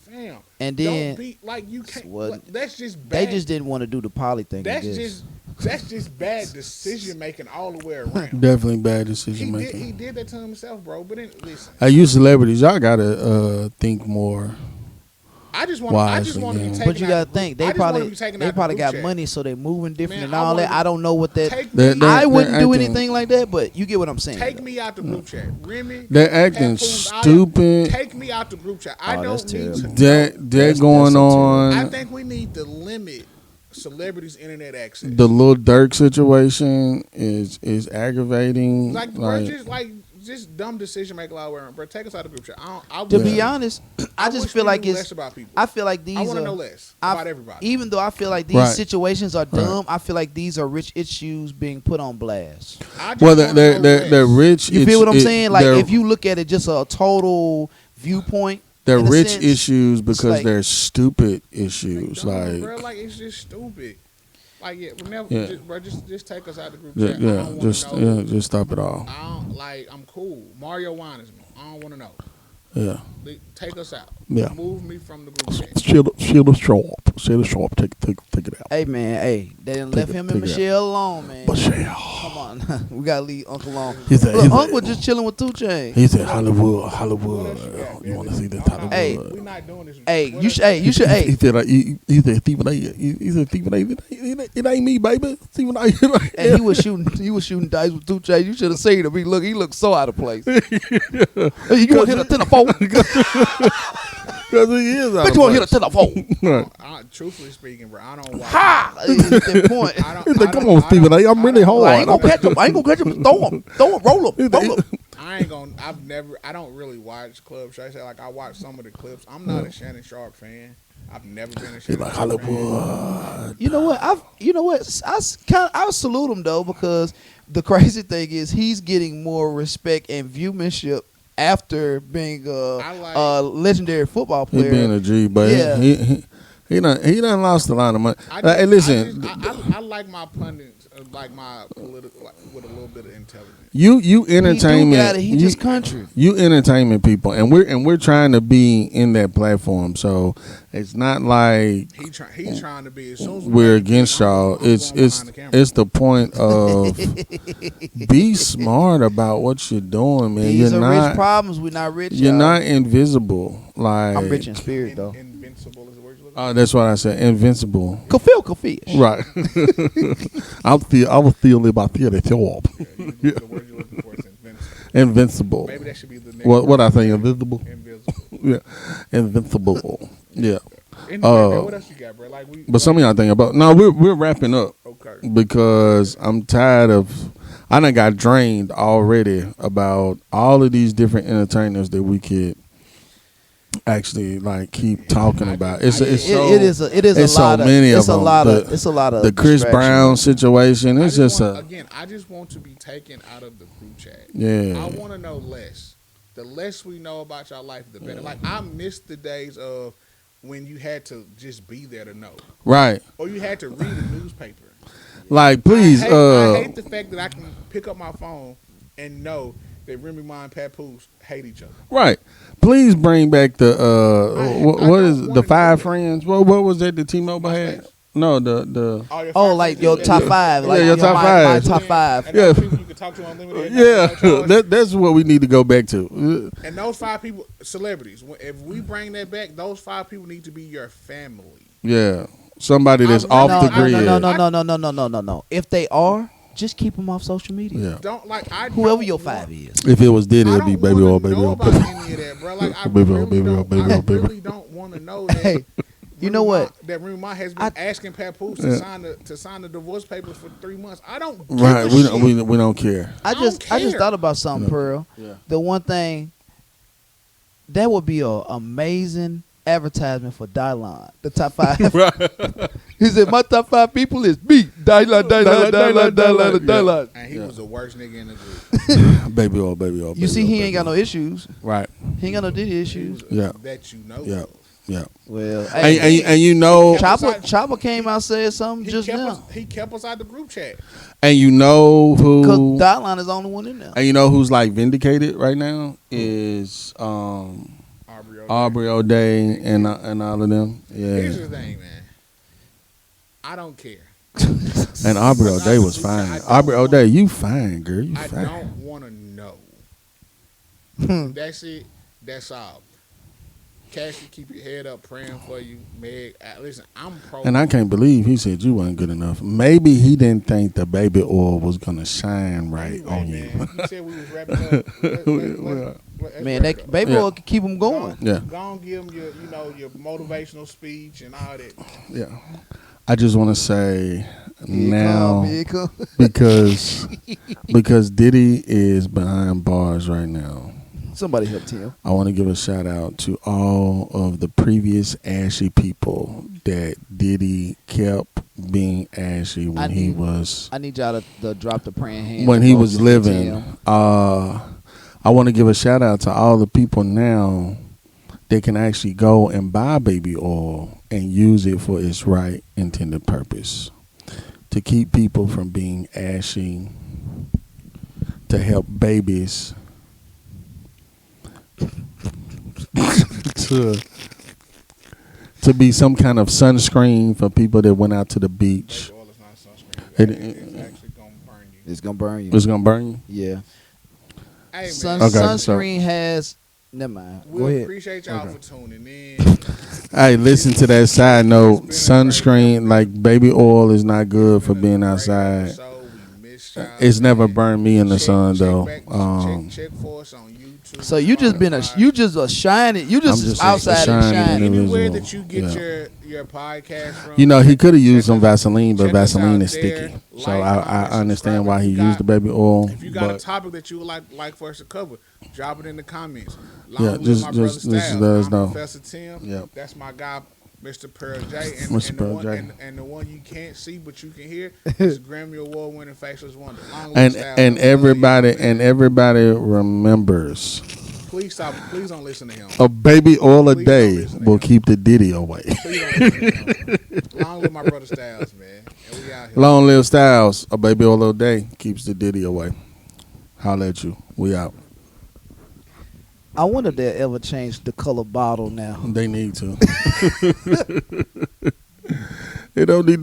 Fam. And then don't be like you can't. what- That's just they bad. just didn't want to do the poly thing. I That's guess. just bad decision making all the way around. Definitely bad decision He making. did that to himself, bro. But listen. Hey, you celebrities, y'all gotta think more I just want Wisely, to be yeah. taken. But you out gotta the think group- I they just wanna probably be taken they out the probably group got chat. money, so they moving different Man, and I all that. wanna- I don't know what that. Take That- me, that- I wouldn't do acting- anything like that, but you get what I'm saying. take me out the group chat. Remy, They're acting Papoose, stupid. Take me out the group chat. I Oh, that's don't need to. terrible. They're That's going so on. I think we need to limit celebrities' internet access. The Lil Durk situation is aggravating. Like, bro, just dumb decision making. Like, bro, take us out of the group chat. To Yeah. be honest, I just wish feel we like knew it's. less about people. I feel like these. I want to are- know less I- about everybody. Even though I feel like these Right. situations are Right. dumb, I feel like these are rich issues being put on blast. I just Well, wanna they're know less. they're rich. You feel what I'm saying? Like they're- if you look at it just a total viewpoint, they're in a rich sense, issues because like- they're stupid Like, issues. dumb, bro, Like like it's just stupid. Like whenever, Yeah. just take us out the group yeah, chat. I don't wanna know. just stop it all. I don't like. I'm cool. Mario Winesman. I don't want to know. Yeah. Take us out. Yeah. Move me from the group chat. Share the sharp. Take it out. hey man, hey, they done Take left it- him take and it out. Michelle alone, man. Michelle. Come on, we gotta leave Uncle alone. He said- Look, he said- Uncle just chilling with 2 Chainz. He said Hollywood. What else you got? You want to see this I'm not- Hollywood? Hey. we not doing this. Hey, What you else- should. Hey, you should. He Hey, said, he said, Stephen A. He said, Stephen A. It ain't me, baby. Stephen A. hey, he was shooting. He was shooting dice with 2 Chainz. You should have seen him. He looked so out of place. Hey, you want to hit a telephone? Because he is out Bitch, you want to hit a telephone? Right. Truthfully speaking, bro, I don't watch. Ha! At that point. I don't, He's like, I come don't- on, I Stephen don't- A. I'm I really don't- I ain't hard. gonna catch him. I ain't gonna catch him. Throw him. Roll him. Roll him. I ain't gonna. I don't really watch Club Shay. Like I watch some of the clips. I'm not a Shannon Sharp fan. I've never been a He's Shannon like Sharp fan. Hollywood. You know what? I salute him though, because the crazy thing is he's getting more respect and viewmanship after being I like- a legendary football He player. being a G, but Yeah. he done lost a lot of money. I Hey, listen, I like my pundits, like my political, like, with a little bit of intelligence. you he do entertainment. got it. He you- just country. You entertainment people, and we're trying to be in that platform. So it's not like He's trying to be. As soon as we we're make it, against I'm y'all. going It's behind the camera. the point of be smart about what you're doing, man. These you're are not rich problems. We're not rich. you're y'all. not invisible. Like I'm rich in spirit though. Invincible is the word you look. Oh, that's what I said. Invincible. Kafil fish. Right. I was still about the top. The word you're looking for is invincible. Invincible. Maybe that should be the next. What I think invisible? Invisible. Yeah. Invincible. Yeah. Anyway, man, what else you got, bro? Like we. But some of y'all think about no, we're wrapping up Okay. because I'm tired of I done got drained already about all of these different entertainers that we could actually like keep talking about. It's It so is it's a lot so of many it's of a them. lot of The- it's a lot of the Chris distraction. Brown situation. It's just I just want to be taken out of the group chat. yeah. I want to know less. The less we know about your life, the better. Like I miss the days of when you had to just be there to know, Right. or you had to read a newspaper. Like please I hate the fact that I can pick up my phone and know that Remy Ma and Papoose hate each other. right. Please bring back the I what don't is wanna the know Five that. Friends? What was that the T-Mobile had? MySpace. No, the Oh, like your top five. Like Yeah, your top my five. top five. And Yeah. those people you can talk to unlimited. yeah. That's what we need to go back to. And those 5 people, celebrities. If we bring that back, those 5 people need to be your family. Yeah, somebody that's No, off no, the no, grid. no. If they are, just keep them off social media. Yeah. Don't like I. Whoever don't your want- 5 is. If it was Diddy, I it'd be don't baby wanna oil, baby know oil, about baby. any of that, bro. Like I Baby oil, really baby oil, don't. baby I oil, baby. really don't want to know that. Hey, you know what? That Remy Ma has been I- asking Papoose to sign the divorce papers for 3 months. I don't. Give Right, a we shit. don't, we don't care. I don't just care. thought about something, Pearl. Yeah. The one thing that would be a amazing advertisement for Dylon, the top 5. He said, "My top 5 people is me, Dylon." And he Yeah. was the worst nigga in the group. Baby oil, baby oil. You see, he ain't got no issues. Right. He ain't got no Diddy He issues. was- Yeah. That you know. Yeah. of. Yeah. Well, And you know, Chopper came out said something He just kept now. us. He kept us out the group chat. and you know Because who, Dylon is the only one in there. and you know who's like vindicated right now is Aubrey O'Day. Aubrey O'Day and all of them. Here's Yeah. the thing, man. I don't care. And Aubrey O'Day was fine. Aubrey O'Day, you fine, girl. You I fine. don't want to know. That's it. That's all. Cassie, keep your head up, praying for you. Meg, listen, I'm pro. And I can't believe he said you wasn't good enough. Maybe he didn't think the baby oil was gonna shine right Anyway, on man, you. you said we was wrapping up. Let's Man, wrap that up. baby Yeah. oil can keep them going. Yeah. Go on, give them your motivational speech and all that. Yeah. I just want to say now Here it come. because Diddy is behind bars right now. Somebody help Tim. I want to give a shout out to all of the previous ashy people that Diddy kept being ashy when he was I need y'all to drop the praying hand. when he was emojis for living. Tim. I want to give a shout out to all the people now that can actually go and buy baby oil and use it for its right intended purpose. To keep people from being ashy, to help babies, to be some kind of sunscreen for people that went out to the beach. Baby oil is not sunscreen. It- It's actually gonna burn you. It's gonna burn you. It's gonna burn you. Yeah. Hey man, Sun, Okay, sunscreen has. Never mind. Go we ahead. appreciate y'all Okay. for tuning in. Hey, listen to that side note. Sunscreen, like baby oil, is not good for being outside. We missed y'all, It's never man. burned me in the Check- sun check though. back- check for us on YouTube. So you just been a shining. You I'm just, just a outside and shining shining. individual. Anywhere that you get Yeah. your podcast from. You know, he could have used Check some us- Vaseline, but check us Vaseline out is there. sticky. Like, So I comment, understand why subscribe. he If you used the baby oil. If you got a But topic that you would like for us to cover, drop it in the comments. Yeah, Long live just- my brother just Styles. let us I'm know. Professor Tim. Yep. That's my guy, Mr. Pearl J. And, Mr. and Pearl the one, J. And the one you can't see but you can hear is Grammy Award winning Faceless Wonder. Long live and Styles. and I love you, everybody man. remembers Please stop. Please don't listen to him. a baby oil a Please don't day listen to will him. keep the Diddy away. Please don't listen to him. Long live my brother Styles, man. And we out here. Long live Styles. A baby oil a day keeps the Diddy away. Holla at you. We out. I wonder if they'll ever change the color bottle now. They need to. It don't need